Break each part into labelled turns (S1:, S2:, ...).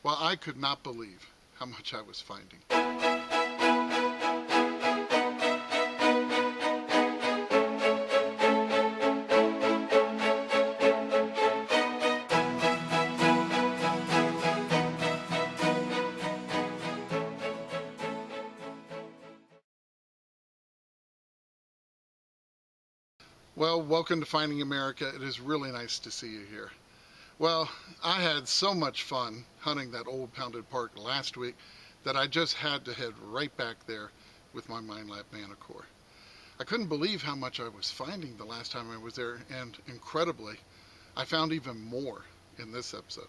S1: Well, I could not believe how much I was finding. Well, welcome to Finding America. It is really nice to see you here. Well, I had so much fun hunting that old pounded park last week that I just had to head right back there with my Minelab Manticore. I couldn't believe how much I was finding the last time I was there, and incredibly, I found even more in this episode.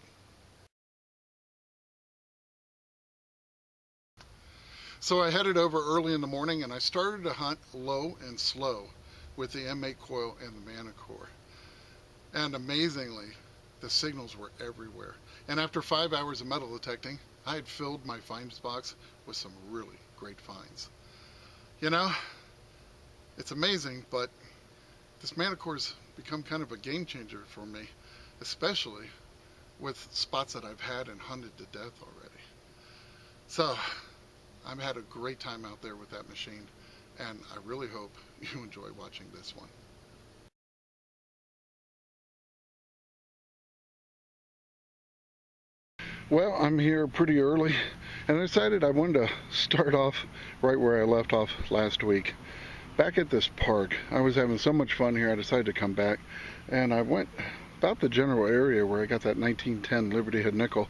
S1: So I headed over early in the morning and I started to hunt low and slow with the M8 coil and the Manticore. And amazingly, the signals were everywhere. And after 5 hours of metal detecting, I had filled my finds box with some really great finds. You know, it's amazing, but this Manticore's become kind of a game changer for me, especially with spots that I've had and hunted to death already. So, I've had a great time out there with that machine, and I really hope you enjoy watching this one. Well, I'm here pretty early, and I decided I wanted to start off right where I left off last week. Back at this park, I was having so much fun here, I decided to come back, and I went about the general area where I got that 1910 Liberty Head nickel.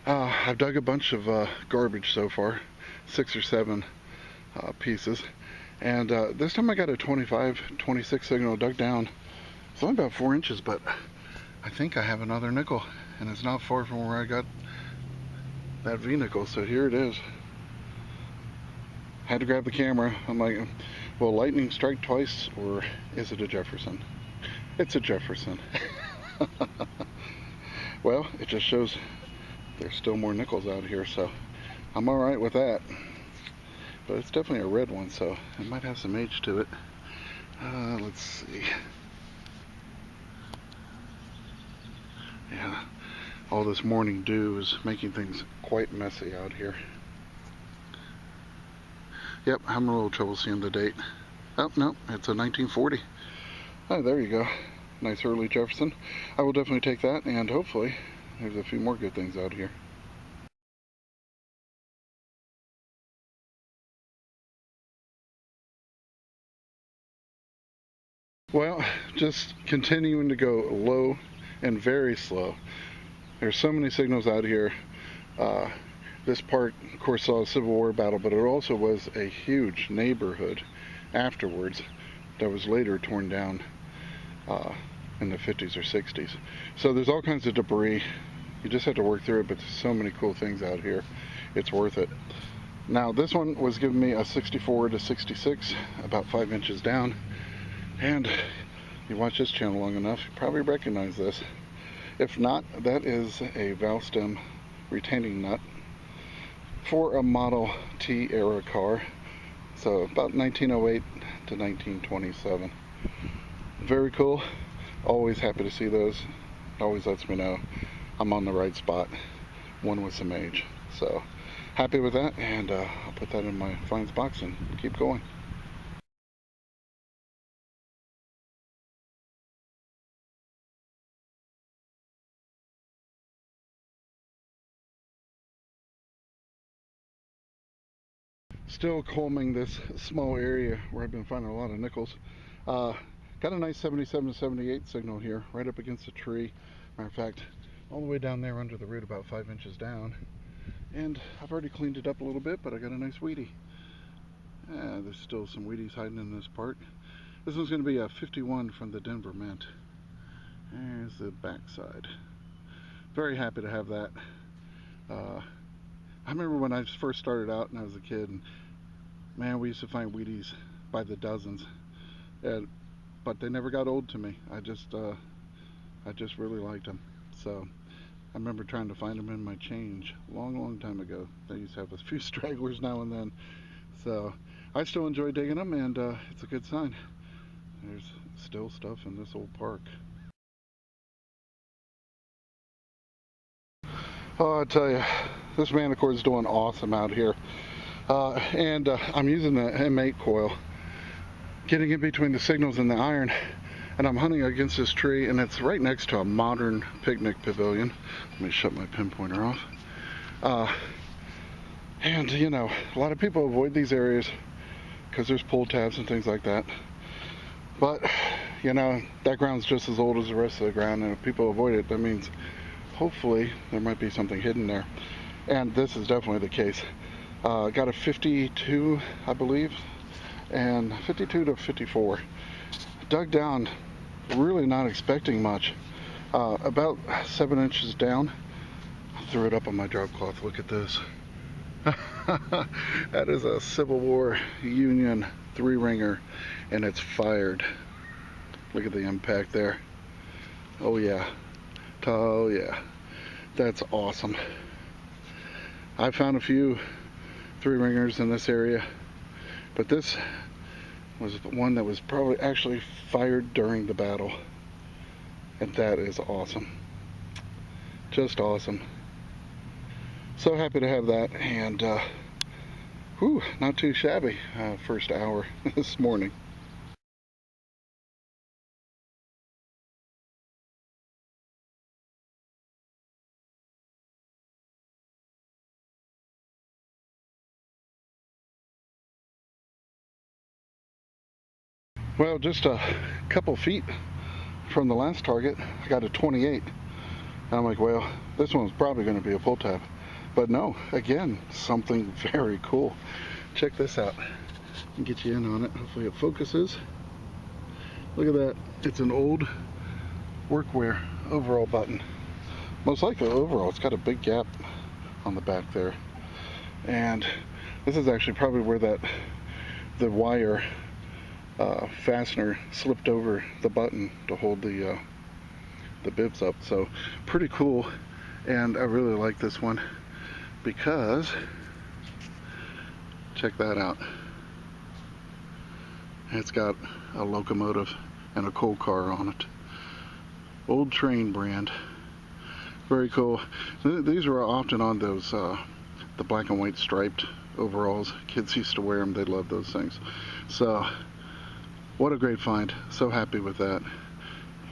S1: I've dug a bunch of garbage so far, 6 or 7 pieces, and this time I got a 26 signal dug down. It's only about 4 inches, but I think I have another nickel, and it's not far from where I got that V nickel, so here it is. Had to grab the camera. I'm like, will lightning strike twice, or is it a Jefferson? It's a Jefferson. Well, it just shows there's still more nickels out here, so I'm alright with that. But it's definitely a red one, so it might have some age to it. Let's see. Yeah, all this morning dew is making things quite messy out here. Yep, having a little trouble seeing the date. Oh, no, it's a 1940. Oh, there you go. Nice early Jefferson. I will definitely take that, and hopefully there's a few more good things out here. Well, just continuing to go low and very slow. There's so many signals out here. This park, of course, saw a Civil War battle, but it also was a huge neighborhood afterwards that was later torn down in the 50s or 60s. So there's all kinds of debris. You just have to work through it, but there's so many cool things out here. It's worth it. Now, this one was giving me a 64 to 66, about 5 inches down. And you watch this channel long enough, you probably recognize this. If not, that is a valve stem retaining nut for a Model T era car. So about 1908 to 1927. Very cool. Always happy to see those. Always lets me know I'm on the right spot. One with some age. So happy with that, and I'll put that in my finds box and keep going. Still combing this small area where I've been finding a lot of nickels. Got a nice 77 to 78 signal here, right up against a tree. Matter of fact, all the way down there under the root, about 5 inches down. And I've already cleaned it up a little bit, but I got a nice weedy. There's still some weedies hiding in this part. This one's going to be a 51 from the Denver Mint. There's the backside. Very happy to have that. I remember when I first started out and I was a kid, and man, we used to find Wheaties by the dozens, but they never got old to me. I just really liked them. So I remember trying to find them in my change long time ago. They used to have a few stragglers now and then. So I still enjoy digging them, and it's a good sign. There's still stuff in this old park. Oh, I tell you, this Manticore is doing awesome out here. And I'm using the M8 coil, getting in between the signals and the iron, and I'm hunting against this tree, and it's right next to a modern picnic pavilion. Let me shut my pinpointer off. And you know, a lot of people avoid these areas because there's pull tabs and things like that. But you know, that ground's just as old as the rest of the ground, and if people avoid it, that means hopefully there might be something hidden there. And this is definitely the case. Got a 52, I believe, and 52 to 54. Dug down, really not expecting much. About 7 inches down. I threw it up on my drop cloth. Look at this. That is a Civil War Union 3-ringer, and it's fired. Look at the impact there. Oh yeah. Oh yeah. That's awesome. I found a few 3-ringers in this area, but this was the one that was probably actually fired during the battle, and that is awesome. Just awesome. So happy to have that, and whew, not too shabby first hour this morning. Well, just a couple feet from the last target, I got a 28. And I'm like, well, this one's probably going to be a pull tab. But no, again, something very cool. Check this out. I can get you in on it. Hopefully it focuses. Look at that. It's an old workwear overall button. Most likely overall. It's got a big gap on the back there. And this is actually probably where the wire fastener slipped over the button to hold the bibs up. So pretty cool, and I really like this one because check that out. It's got a locomotive and a coal car on it. Old train brand. Very cool. These are often on those the black and white striped overalls. Kids used to wear them. They love those things. So what a great find. So happy with that.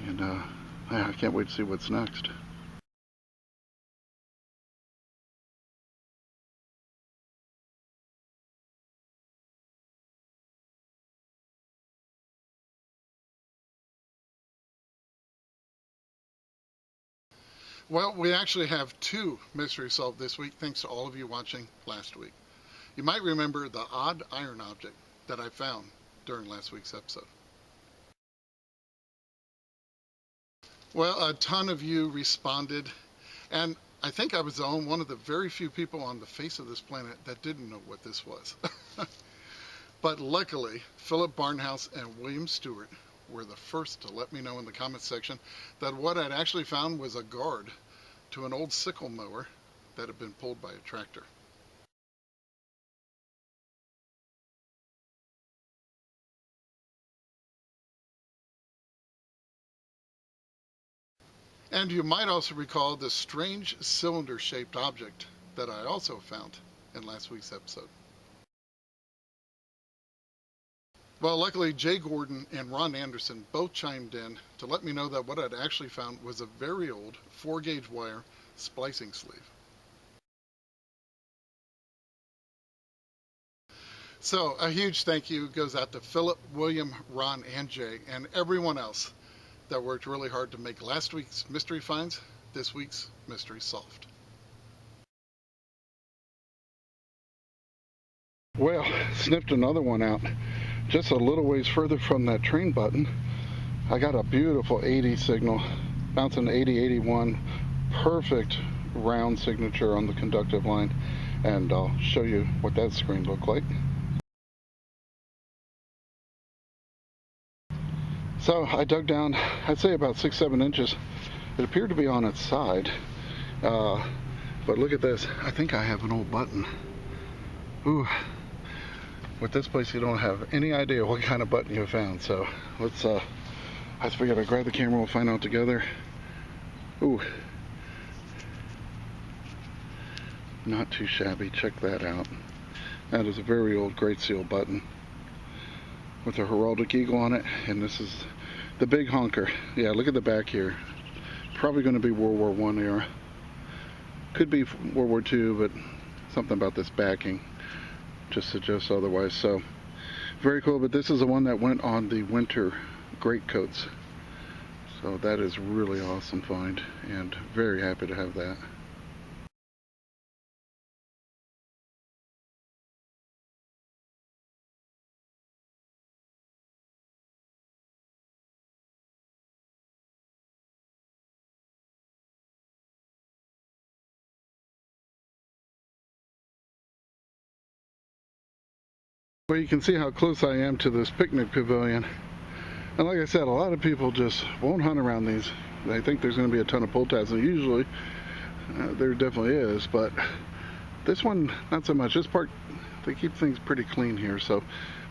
S1: And I can't wait to see what's next. Well, we actually have 2 mysteries solved this week, thanks to all of you watching last week. You might remember the odd iron object that I found during last week's episode. Well, a ton of you responded, and I think I was one of the very few people on the face of this planet that didn't know what this was. But luckily, Philip Barnhouse and William Stewart were the first to let me know in the comments section that what I'd actually found was a guard to an old sickle mower that had been pulled by a tractor. And you might also recall the strange cylinder-shaped object that I also found in last week's episode. Well, luckily, Jay Gordon and Ron Anderson both chimed in to let me know that what I'd actually found was a very old 4-gauge wire splicing sleeve. So a huge thank you goes out to Philip, William, Ron, and Jay, and everyone else that worked really hard to make last week's mystery finds this week's mystery solved. Well, sniffed another one out. Just a little ways further from that train button, I got a beautiful 80 signal, bouncing 80-81, perfect round signature on the conductive line, and I'll show you what that screen looked like. So I dug down, I'd say about 6-7 inches. It appeared to be on its side, but look at this. I think I have an old button. Ooh. With this place, you don't have any idea what kind of button you found. So let's, I figured I'd grab the camera, we'll find out together. Ooh. Not too shabby. Check that out. That is a very old Great Seal button with a heraldic eagle on it, and this is the big honker. Yeah, look at the back here. Probably going to be World War I era. Could be World War II, but something about this backing just suggests otherwise. So very cool. But this is the one that went on the winter greatcoats. So that is really awesome find, and very happy to have that. Well, you can see how close I am to this picnic pavilion. And like I said, a lot of people just won't hunt around these. They think there's going to be a ton of pull tabs, and usually there definitely is, but this one, not so much. This part, they keep things pretty clean here, so,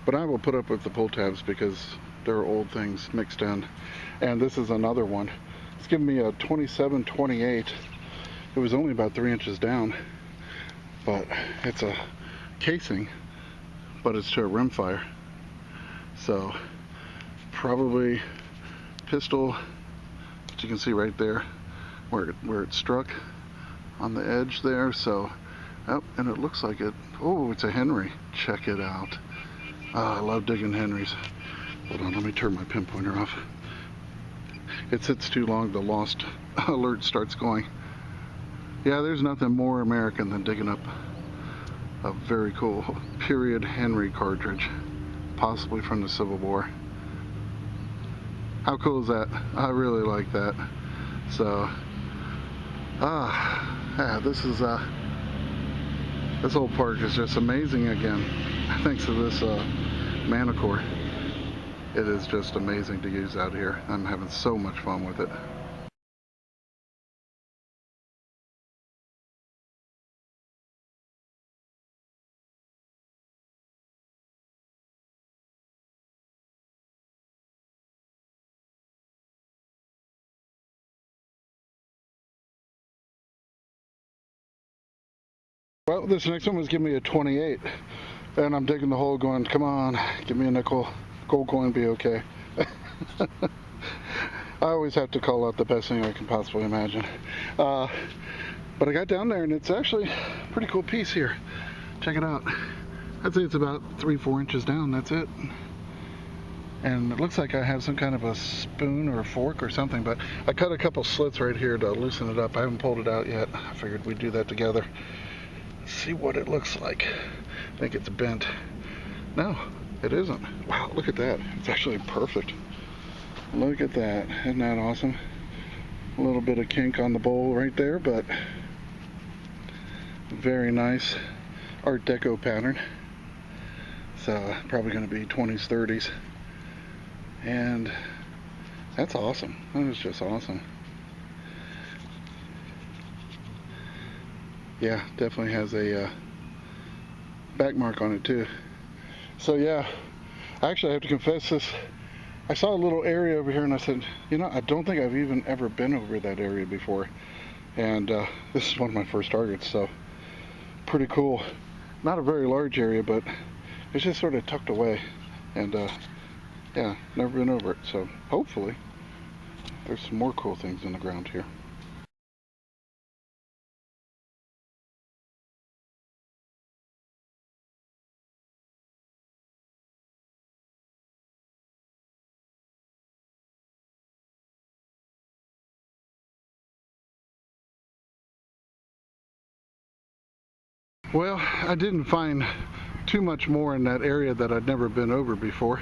S1: but I will put up with the pull tabs because they're old things mixed in. And this is another one. It's giving me a 27-28. It was only about 3 inches down, but it's a casing, but it's to a rimfire. So probably pistol, as you can see right there where it struck on the edge there. So and it looks like it, oh, it's a Henry. Check it out. I love digging Henrys. Hold on, let me turn my pinpointer off. It sits too long, the lost alert starts going. Yeah, there's nothing more American than digging up a very cool period Henry cartridge, possibly from the Civil War. How cool is that? I really like that. So, yeah, this is this whole park is just amazing again, thanks to this Manticore. It is just amazing to use out here. I'm having so much fun with it. Well, this next one was giving me a 28, and I'm digging the hole going, come on, give me a nickel, gold coin, be okay. I always have to call out the best thing I can possibly imagine. But I got down there, and it's actually a pretty cool piece here. Check it out. I'd say it's about 3-4 inches down, that's it. And it looks like I have some kind of a spoon or a fork or something, but I cut a couple slits right here to loosen it up. I haven't pulled it out yet. I figured we'd do that together. See what it looks like. I think it's bent. No, it isn't. Wow, look at that. It's actually perfect. Look at that. Isn't that awesome? A little bit of kink on the bowl right there, but very nice Art Deco pattern. So probably going to be 20s, 30s. And that's awesome. That is just awesome. Yeah, definitely has a back mark on it too. So yeah, actually I have to confess this. I saw a little area over here and I said, you know, I don't think I've even ever been over that area before. And this is one of my first targets, so pretty cool. Not a very large area, but it's just sort of tucked away. And yeah, never been over it. So hopefully there's some more cool things in the ground here. Well, I didn't find too much more in that area that I'd never been over before.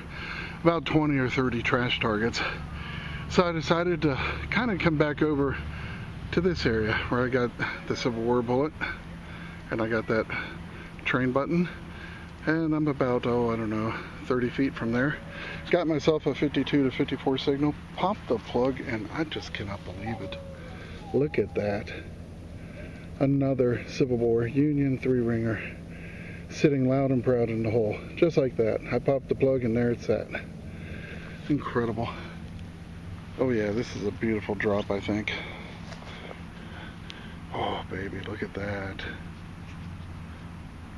S1: About 20 or 30 trash targets. So I decided to kind of come back over to this area where I got the Civil War bullet and I got that train button, and I'm about, oh, I don't know, 30 feet from there. Got myself a 52 to 54 signal, popped the plug, and I just cannot believe it. Look at that. Another Civil War Union 3-ringer sitting loud and proud in the hole, just like that. I popped the plug and there it's at. Incredible. Oh yeah, this is a beautiful drop, I think. Oh baby, look at that.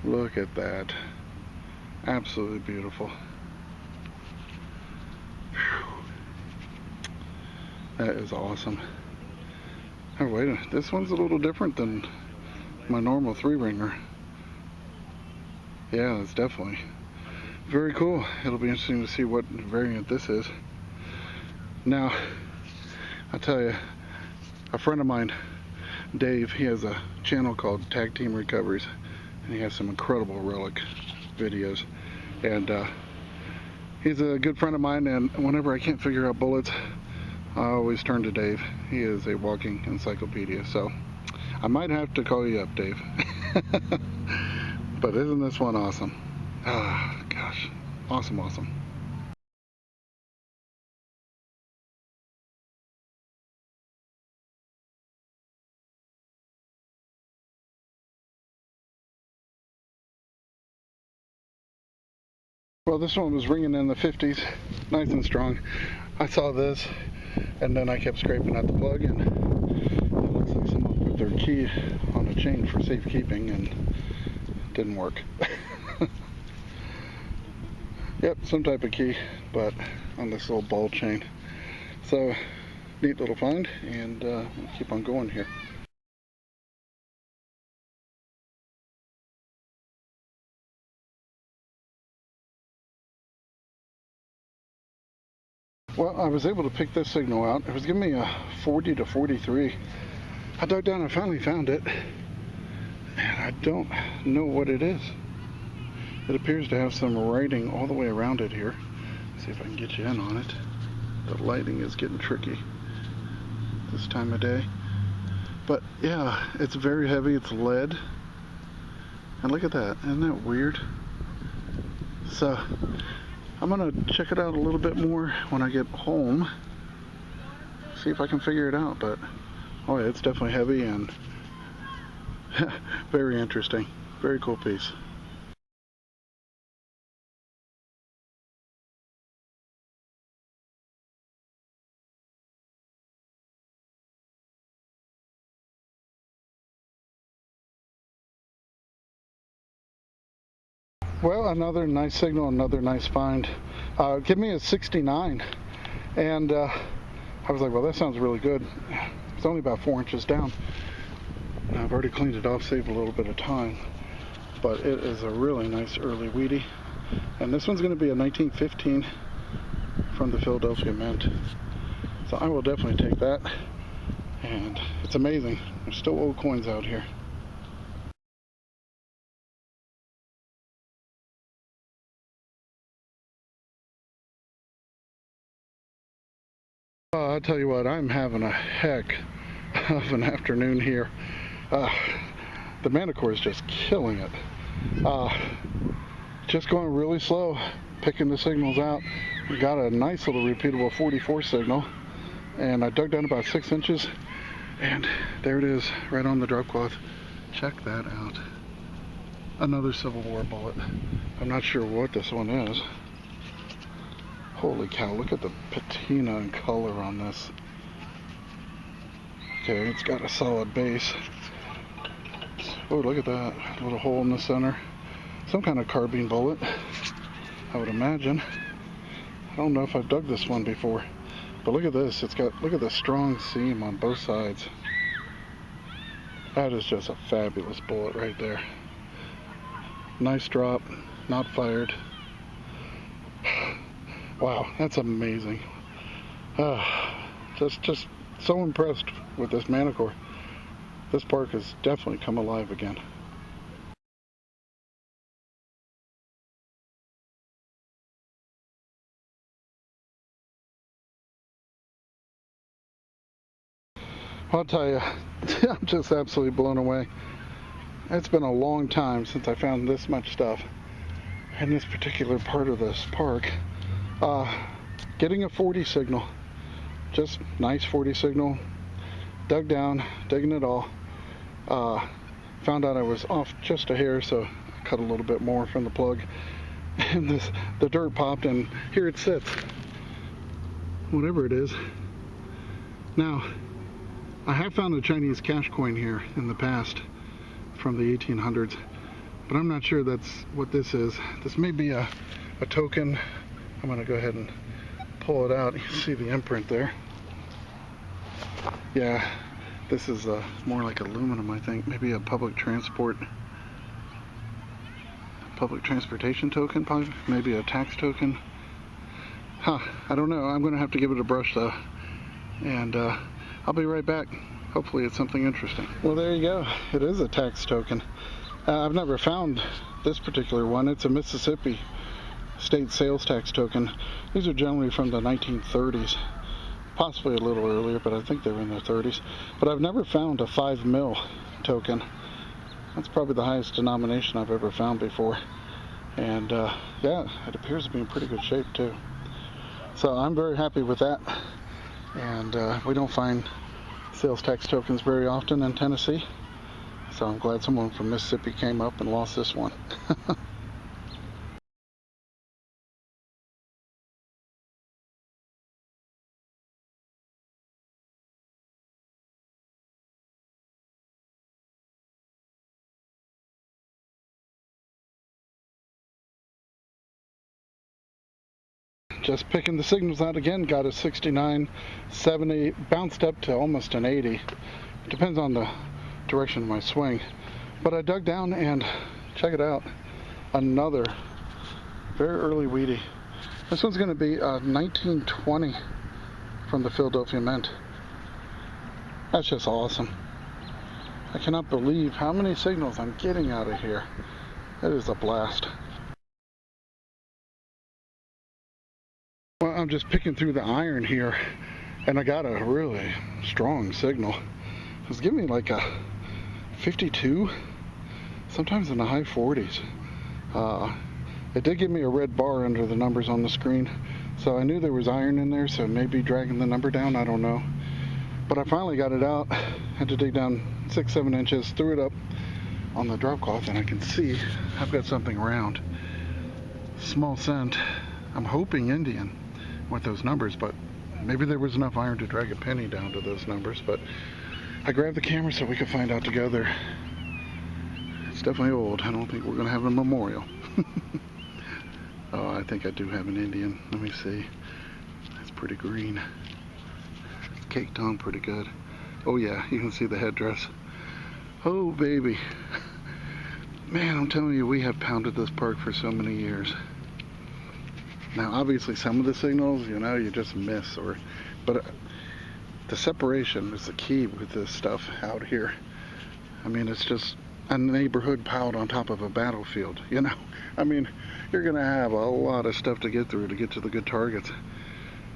S1: Look at that. Absolutely beautiful. Whew. That is awesome. Oh, wait a minute. This one's a little different than my normal 3-ringer. Yeah, it's definitely very cool. It'll be interesting to see what variant this is. Now, I'll tell you, a friend of mine, Dave, he has a channel called Tag Team Recoveries, and he has some incredible relic videos. And he's a good friend of mine, and whenever I can't figure out bullets, I always turn to Dave. He is a walking encyclopedia, so I might have to call you up, Dave. But isn't this one awesome? Ah, gosh. Awesome, awesome. Well, this one was ringing in the 50s, nice and strong. I saw this, and then I kept scraping at the plug, and it looks like someone put their key on a chain for safekeeping, and it didn't work. Yep, some type of key, but on this little ball chain. So, neat little find, and we'll keep on going here. Well, I was able to pick this signal out. It was giving me a 40 to 43. I dug down and finally found it, and I don't know what it is. It appears to have some writing all the way around it here. Let's see if I can get you in on it. The lighting is getting tricky this time of day. But yeah, it's very heavy. It's lead. And look at that. Isn't that weird? So I'm gonna check it out a little bit more when I get home. See if I can figure it out. But oh yeah, it's definitely heavy and very interesting. Very cool piece. Well, another nice signal, another nice find. Give me a 69, and I was like, well, that sounds really good. It's only about 4 inches down. I've already cleaned it off, saved a little bit of time, but it is a really nice early weedy. And this one's going to be a 1915 from the Philadelphia Mint. So I will definitely take that. And it's amazing. There's still old coins out here. I'll tell you what, I'm having a heck of an afternoon here. The Manticore is just killing it. Just going really slow, picking the signals out. We got a nice little repeatable 44 signal, and I dug down about 6 inches, and there it is, right on the drop cloth. Check that out. Another Civil War bullet. I'm not sure what this one is. Holy cow, look at the patina and color on this. Okay, it's got a solid base. Oh, look at that. Little hole in the center. Some kind of carbine bullet, I would imagine. I don't know if I've dug this one before. But look at this. It's got, look at the strong seam on both sides. That is just a fabulous bullet right there. Nice drop, not fired. Wow, that's amazing. Just so impressed with this Manticore. This park has definitely come alive again. I'll tell you, I'm just absolutely blown away. It's been a long time since I found this much stuff in this particular part of this park. Getting a 40 signal, just nice 40 signal, dug down, digging it all, found out I was off just a hair, so I cut a little bit more from the plug, and the dirt popped, and here it sits, whatever it is. Now, I have found a Chinese cash coin here in the past from the 1800s, but I'm not sure that's what this is. This may be a token. I'm going to go ahead and pull it out. You can see the imprint there. Yeah, this is more like aluminum, I think. Maybe a public transportation token, probably. Maybe a tax token. Huh, I don't know. I'm going to have to give it a brush though. And I'll be right back. Hopefully it's something interesting. Well, there you go. It is a tax token. I've never found this particular one. It's a Mississippi state sales tax token. These are generally from the 1930s. Possibly a little earlier, but I think they were in the 30s. But I've never found a 5 mil token. That's probably the highest denomination I've ever found before. And yeah, it appears to be in pretty good shape too. So I'm very happy with that. And we don't find sales tax tokens very often in Tennessee. So I'm glad someone from Mississippi came up and lost this one. Just picking the signals out again, got a 69, 70, bounced up to almost an 80. Depends on the direction of my swing. But I dug down and check it out. Another very early Wheatie. This one's going to be 1920 from the Philadelphia Mint. That's just awesome. I cannot believe how many signals I'm getting out of here. It is a blast. Well, I'm just picking through the iron here, and I got a really strong signal. It was giving me like a 52, sometimes in the high 40s. It did give me a red bar under the numbers on the screen, so I knew there was iron in there, so maybe dragging the number down, I don't know. But I finally got it out. Had to dig down 6-7 inches, threw it up on the drop cloth, and I can see I've got something round. Small cent. I'm hoping Indian with those numbers, but maybe there was enough iron to drag a penny down to those numbers. But I grabbed the camera so we could find out together. It's definitely old. I don't think we're going to have a memorial. Oh, I think I do have an Indian. Let me see. That's pretty green. It's caked on pretty good. Oh yeah, you can see the headdress. Oh baby. Man, I'm telling you, we have pounded this park for so many years. Now, obviously, some of the signals, you know, you just miss, but the separation is the key with this stuff out here. I mean, it's just a neighborhood piled on top of a battlefield, you know. I mean, you're going to have a lot of stuff to get through to get to the good targets.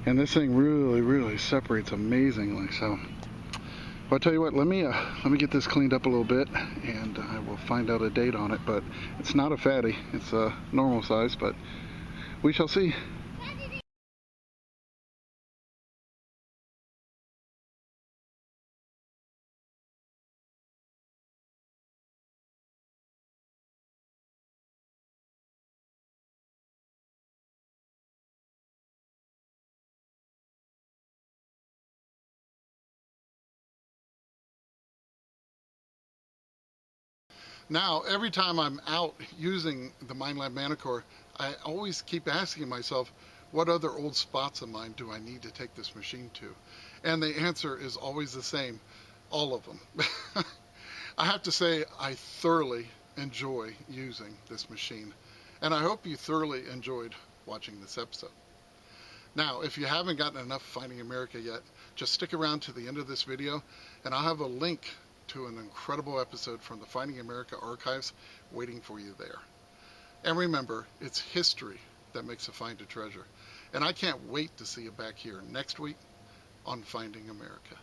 S1: And this thing really, really separates amazingly. So, well, I'll tell you what, let me get this cleaned up a little bit, and I will find out a date on it. But it's not a fatty, it's a normal size, but we shall see. Now, every time I'm out using the Minelab Manticore, I always keep asking myself, what other old spots of mine do I need to take this machine to? And the answer is always the same, all of them. I have to say, I thoroughly enjoy using this machine. And I hope you thoroughly enjoyed watching this episode. Now, if you haven't gotten enough of Finding America yet, just stick around to the end of this video, and I'll have a link to an incredible episode from the Finding America archives waiting for you there. And remember, it's history that makes a find a treasure. And I can't wait to see you back here next week on Finding America.